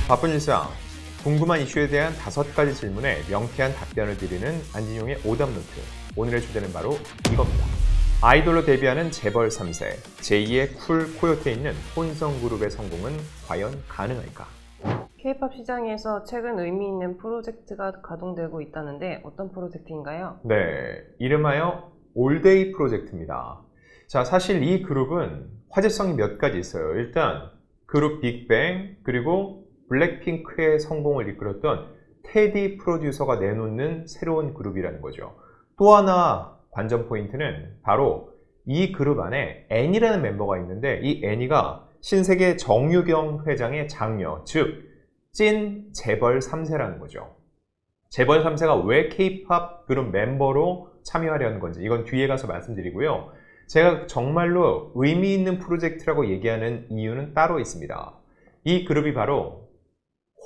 바쁜 일상, 궁금한 이슈에 대한 5가지 질문에 명쾌한 답변을 드리는 안진용의 오답노트. 오늘의 주제는 바로 이겁니다. 아이돌로 데뷔하는 재벌 3세, 제2의 쿨 코요테에 있는 혼성그룹의 성공은 과연 가능할까? K-팝 시장에서 최근 의미 있는 프로젝트가 가동되고 있다는데 어떤 프로젝트인가요? 네, 이름하여 올데이 프로젝트입니다. 자, 사실 이 그룹은 화제성이 몇 가지 있어요. 일단 그룹 빅뱅, 그리고 블랙핑크의 성공을 이끌었던 테디 프로듀서가 내놓는 새로운 그룹이라는 거죠. 또 하나 관전 포인트는 바로 이 그룹 안에 애니라는 멤버가 있는데, 이 애니가 신세계 정유경 회장의 장녀, 즉 찐 재벌 3세라는 거죠. 재벌 3세가 왜 K-팝 그룹 멤버로 참여하려는 건지 이건 뒤에 가서 말씀드리고요. 제가 정말로 의미 있는 프로젝트라고 얘기하는 이유는 따로 있습니다. 이 그룹이 바로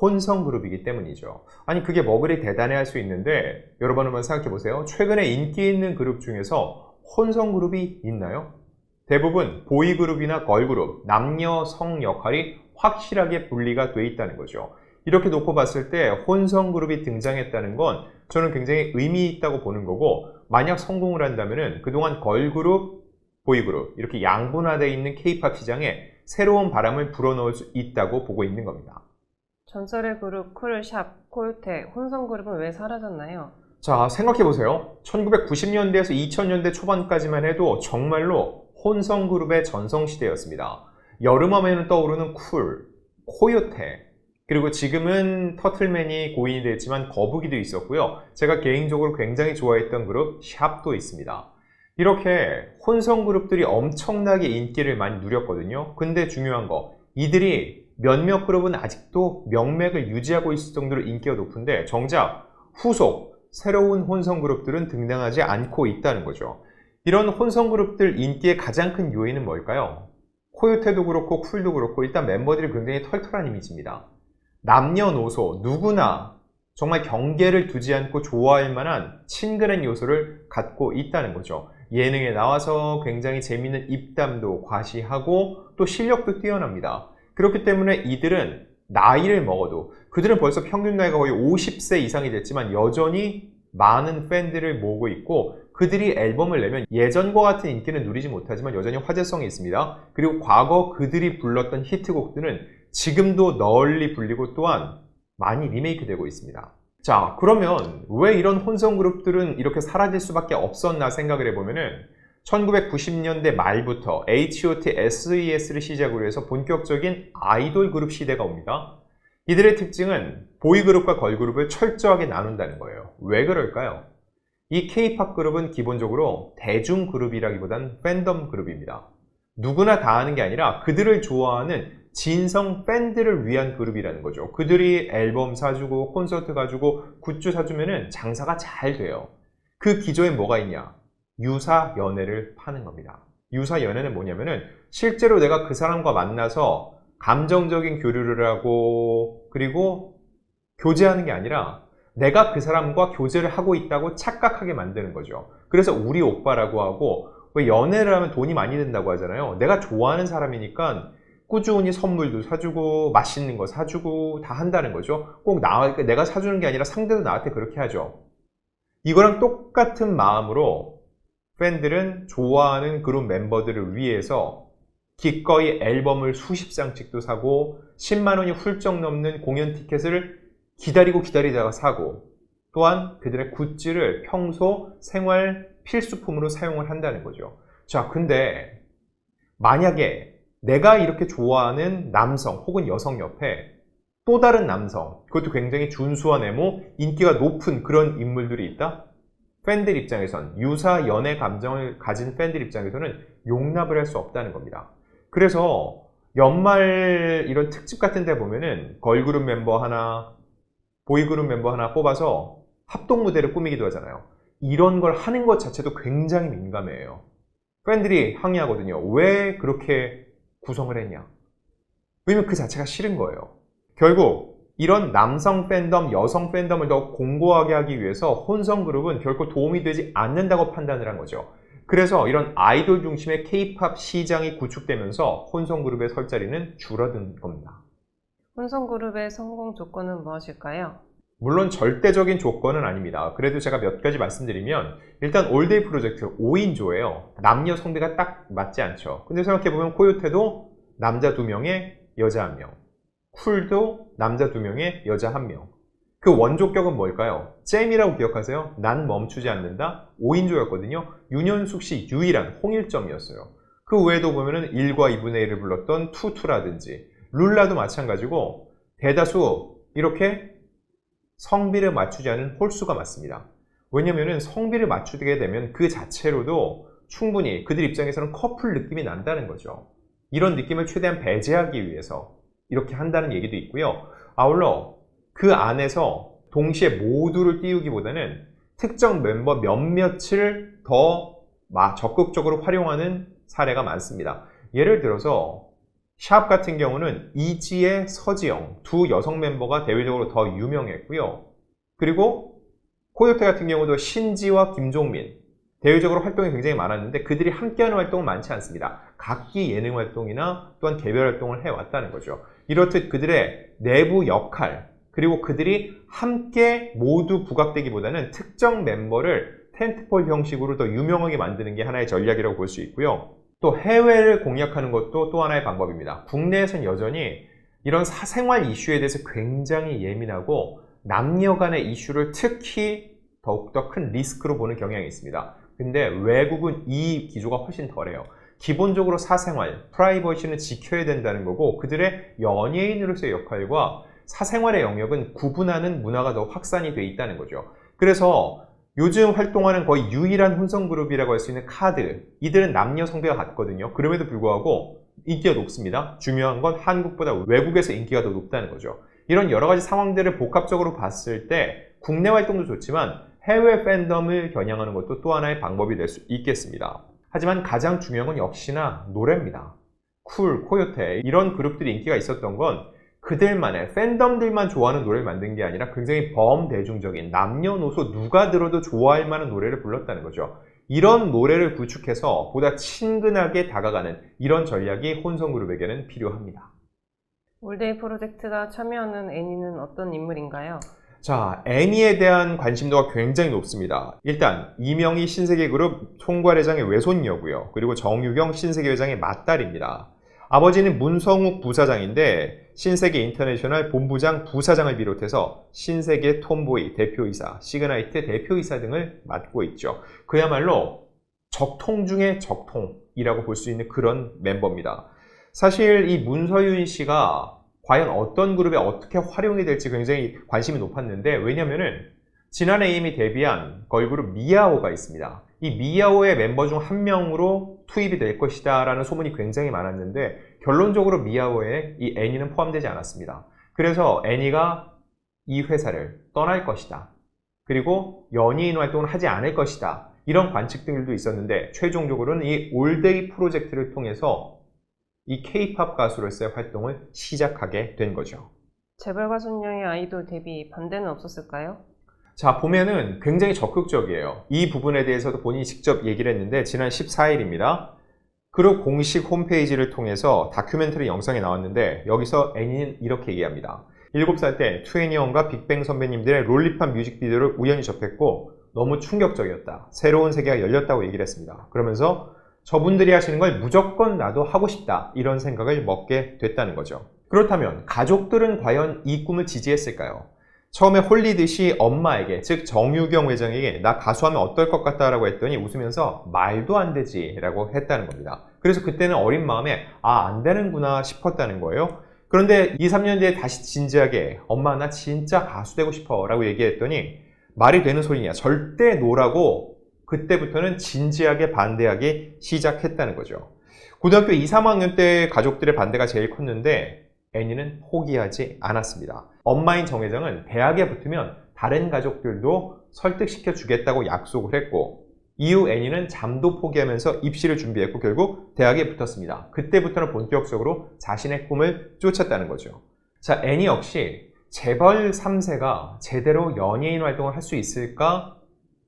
혼성 그룹이기 때문이죠. 아니, 그게 뭐 그리 대단해할 수 있는데, 여러분 한번 생각해 보세요. 최근에 인기 있는 그룹 중에서 혼성 그룹이 있나요? 대부분 보이 그룹이나 걸 그룹, 남녀 성 역할이 확실하게 분리가 돼 있다는 거죠. 이렇게 놓고 봤을 때 혼성 그룹이 등장했다는 건 저는 굉장히 의미 있다고 보는 거고, 만약 성공을 한다면은 그동안 걸 그룹, 보이 그룹 이렇게 양분화되어 있는 K-팝 시장에 새로운 바람을 불어넣을 수 있다고 보고 있는 겁니다. 전설의 그룹 쿨샵, 코요테, 혼성 그룹은 왜 사라졌나요? 자, 생각해보세요. 1990년대에서 2000년대 초반까지만 해도 정말로 혼성그룹의 전성시대였습니다. 여름하면 떠오르는 쿨, 코요테, 그리고 지금은 터틀맨이 고인이 됐지만 거북이도 있었고요. 제가 개인적으로 굉장히 좋아했던 그룹 샵도 있습니다. 이렇게 혼성그룹들이 엄청나게 인기를 많이 누렸거든요. 근데 중요한 거, 이들이 몇몇 그룹은 아직도 명맥을 유지하고 있을 정도로 인기가 높은데, 정작 후속 새로운 혼성 그룹들은 등장하지 않고 있다는 거죠. 이런 혼성 그룹들 인기의 가장 큰 요인은 뭘까요? 코요테도 그렇고 쿨도 그렇고 일단 멤버들이 굉장히 털털한 이미지입니다. 남녀노소 누구나 정말 경계를 두지 않고 좋아할 만한 친근한 요소를 갖고 있다는 거죠. 예능에 나와서 굉장히 재미있는 입담도 과시하고 또 실력도 뛰어납니다. 그렇기 때문에 이들은 나이를 먹어도, 그들은 벌써 평균 나이가 거의 50세 이상이 됐지만 여전히 많은 팬들을 모으고 있고, 그들이 앨범을 내면 예전과 같은 인기는 누리지 못하지만 여전히 화제성이 있습니다. 그리고 과거 그들이 불렀던 히트곡들은 지금도 널리 불리고 또한 많이 리메이크 되고 있습니다. 자, 그러면 왜 이런 혼성 그룹들은 이렇게 사라질 수밖에 없었나 생각을 해보면은 1990년대 말부터 H.O.T, SES를 시작으로 해서 본격적인 아이돌 그룹 시대가 옵니다. 이들의 특징은 보이그룹과 걸그룹을 철저하게 나눈다는 거예요. 왜 그럴까요? 이 K-팝 그룹은 기본적으로 대중그룹이라기보단 팬덤 그룹입니다. 누구나 다 아는 게 아니라 그들을 좋아하는 진성 팬들을 위한 그룹이라는 거죠. 그들이 앨범 사주고 콘서트 가지고 굿즈 사주면은 장사가 잘 돼요. 그 기조에 뭐가 있냐? 유사 연애를 파는 겁니다. 유사 연애는 뭐냐면은 실제로 내가 그 사람과 만나서 감정적인 교류를 하고 그리고 교제하는 게 아니라 내가 그 사람과 교제를 하고 있다고 착각하게 만드는 거죠. 그래서 우리 오빠라고 하고, 왜 연애를 하면 돈이 많이 든다고 하잖아요. 내가 좋아하는 사람이니까 꾸준히 선물도 사주고 맛있는 거 사주고 다 한다는 거죠. 꼭 내가 사주는 게 아니라 상대도 나한테 그렇게 하죠. 이거랑 똑같은 마음으로 팬들은 좋아하는 그룹 멤버들을 위해서 기꺼이 앨범을 수십 장씩도 사고 10만 원이 훌쩍 넘는 공연 티켓을 기다리다가 사고, 또한 그들의 굿즈를 평소 생활 필수품으로 사용을 한다는 거죠. 자, 근데 만약에 내가 이렇게 좋아하는 남성 혹은 여성 옆에 또 다른 남성, 그것도 굉장히 준수한 외모, 인기가 높은 그런 인물들이 있다? 팬들 입장에선, 유사 연애 감정을 가진 팬들 입장에서는 용납을 할 수 없다는 겁니다. 그래서 연말 이런 특집 같은 데 보면은 걸그룹 멤버 하나, 보이그룹 멤버 하나 뽑아서 합동 무대를 꾸미기도 하잖아요. 이런 걸 하는 것 자체도 굉장히 민감해요. 팬들이 항의하거든요. 왜 그렇게 구성을 했냐? 왜냐면 그 자체가 싫은 거예요. 결국 이런 남성 팬덤, 여성 팬덤을 더 공고하게 하기 위해서 혼성 그룹은 결코 도움이 되지 않는다고 판단을 한 거죠. 그래서 이런 아이돌 중심의 K-팝 시장이 구축되면서 혼성 그룹의 설 자리는 줄어든 겁니다. 혼성그룹의 성공 조건은 무엇일까요? 물론 절대적인 조건은 아닙니다. 그래도 제가 몇 가지 말씀드리면 일단 올데이 프로젝트 5인조예요. 남녀 성비가 딱 맞지 않죠. 근데 생각해보면 코요테도 남자 2명에 여자 1명, 쿨도 남자 2명에 여자 1명. 그 원조격은 뭘까요? 잼이라고 기억하세요? 난 멈추지 않는다? 5인조였거든요. 윤현숙 씨 유일한 홍일점이었어요. 그 외에도 보면은 1과 2분의 1을 불렀던 투투라든지 룰라도 마찬가지고 대다수 이렇게 성비를 맞추지 않은 홀수가 맞습니다. 왜냐면은 성비를 맞추게 되면 그 자체로도 충분히 그들 입장에서는 커플 느낌이 난다는 거죠. 이런 느낌을 최대한 배제하기 위해서 이렇게 한다는 얘기도 있고요. 아울러 그 안에서 동시에 모두를 띄우기보다는 특정 멤버 몇몇을 더 적극적으로 활용하는 사례가 많습니다. 예를 들어서 샵 같은 경우는 이지의 서지영 두 여성 멤버가 대외적으로 더 유명했고요. 그리고 코요테 같은 경우도 신지와 김종민 대외적으로 활동이 굉장히 많았는데 그들이 함께하는 활동은 많지 않습니다. 각기 예능 활동이나 또한 개별 활동을 해왔다는 거죠. 이렇듯 그들의 내부 역할 그리고 그들이 함께 모두 부각되기보다는 특정 멤버를 텐트폴 형식으로 더 유명하게 만드는 게 하나의 전략이라고 볼 수 있고요. 또 해외를 공략하는 것도 또 하나의 방법입니다. 국내에서는 여전히 이런 사생활 이슈에 대해서 굉장히 예민하고 남녀 간의 이슈를 특히 더욱더 큰 리스크로 보는 경향이 있습니다. 근데 외국은 이 기조가 훨씬 덜해요. 기본적으로 사생활, 프라이버시는 지켜야 된다는 거고 그들의 연예인으로서의 역할과 사생활의 영역은 구분하는 문화가 더 확산이 돼 있다는 거죠. 그래서 요즘 활동하는 거의 유일한 혼성그룹이라고 할 수 있는 카드, 이들은 남녀 성비가 같거든요. 그럼에도 불구하고 인기가 높습니다. 중요한 건 한국보다 외국에서 인기가 더 높다는 거죠. 이런 여러 가지 상황들을 복합적으로 봤을 때 국내 활동도 좋지만 해외 팬덤을 겨냥하는 것도 또 하나의 방법이 될 수 있겠습니다. 하지만 가장 중요한 건 역시나 노래입니다. 쿨, 코요테 이런 그룹들이 인기가 있었던 건 그들만의 팬덤들만 좋아하는 노래를 만든 게 아니라 굉장히 범대중적인 남녀노소 누가 들어도 좋아할 만한 노래를 불렀다는 거죠. 이런 노래를 구축해서 보다 친근하게 다가가는 이런 전략이 혼성그룹에게는 필요합니다. 올데이 프로젝트가 참여하는 애니는 어떤 인물인가요? 자, 애니에 대한 관심도가 굉장히 높습니다. 일단 이명희 신세계그룹 총괄회장의 외손녀고요. 그리고 정유경 신세계회장의 맏딸입니다. 아버지는 문성욱 부사장인데 신세계 인터내셔널 본부장 부사장을 비롯해서 신세계 톰보이 대표이사, 시그나이트 대표이사 등을 맡고 있죠. 그야말로 적통 중의 적통이라고 볼 수 있는 그런 멤버입니다. 사실 이 문서윤 씨가 과연 어떤 그룹에 어떻게 활용이 될지 굉장히 관심이 높았는데 왜냐면은 지난해 이미 데뷔한 걸그룹 미아오가 있습니다. 이 미아오의 멤버 중 한 명으로 투입이 될 것이다 라는 소문이 굉장히 많았는데 결론적으로 미아오에 이 애니는 포함되지 않았습니다. 그래서 애니가 이 회사를 떠날 것이다. 그리고 연예인 활동을 하지 않을 것이다. 이런 관측들도 있었는데 최종적으로는 이 올데이 프로젝트를 통해서 이 K-팝 가수로서의 활동을 시작하게 된 거죠. 재벌 가수녀의 아이돌 데뷔 반대는 없었을까요? 자, 보면은 굉장히 적극적이에요. 이 부분에 대해서도 본인이 직접 얘기를 했는데 지난 14일입니다. 그룹 공식 홈페이지를 통해서 다큐멘터리 영상이 나왔는데 여기서 애니는 이렇게 얘기합니다. 7살 때 투애니원과 빅뱅 선배님들의 롤리팝 뮤직비디오를 우연히 접했고 너무 충격적이었다. 새로운 세계가 열렸다고 얘기를 했습니다. 그러면서 저분들이 하시는 걸 무조건 나도 하고 싶다. 이런 생각을 먹게 됐다는 거죠. 그렇다면 가족들은 과연 이 꿈을 지지했을까요? 처음에 홀리듯이 엄마에게, 즉 정유경 회장에게 나 가수하면 어떨 것 같다 라고 했더니 웃으면서 말도 안 되지 라고 했다는 겁니다. 그래서 그때는 어린 마음에 안 되는구나 싶었다는 거예요. 그런데 2, 3년 뒤에 다시 진지하게 엄마 나 진짜 가수 되고 싶어 라고 얘기했더니 말이 되는 소리냐 절대 노라고 그때부터는 진지하게 반대하기 시작했다는 거죠. 고등학교 2, 3학년 때 가족들의 반대가 제일 컸는데 애니는 포기하지 않았습니다. 엄마인 정 회장은 대학에 붙으면 다른 가족들도 설득시켜 주겠다고 약속을 했고 이후 애니는 잠도 포기하면서 입시를 준비했고 결국 대학에 붙었습니다. 그때부터는 본격적으로 자신의 꿈을 쫓았다는 거죠. 자, 애니 역시 재벌 3세가 제대로 연예인 활동을 할 수 있을까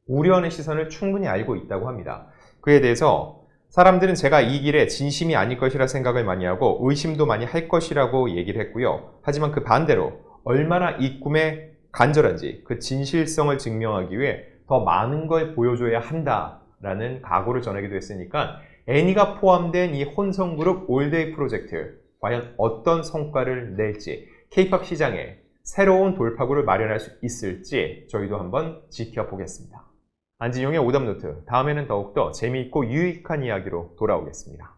우려하는 시선을 충분히 알고 있다고 합니다. 그에 대해서 사람들은 제가 이 길에 진심이 아닐 것이라 생각을 많이 하고 의심도 많이 할 것이라고 얘기를 했고요. 하지만 그 반대로 얼마나 이 꿈에 간절한지 그 진실성을 증명하기 위해 더 많은 걸 보여줘야 한다라는 각오를 전하기도 했으니까 애니가 포함된 이 혼성그룹 올데이 프로젝트 과연 어떤 성과를 낼지 K-POP 시장에 새로운 돌파구를 마련할 수 있을지 저희도 한번 지켜보겠습니다. 안진용의 오답노트, 다음에는 더욱더 재미있고 유익한 이야기로 돌아오겠습니다.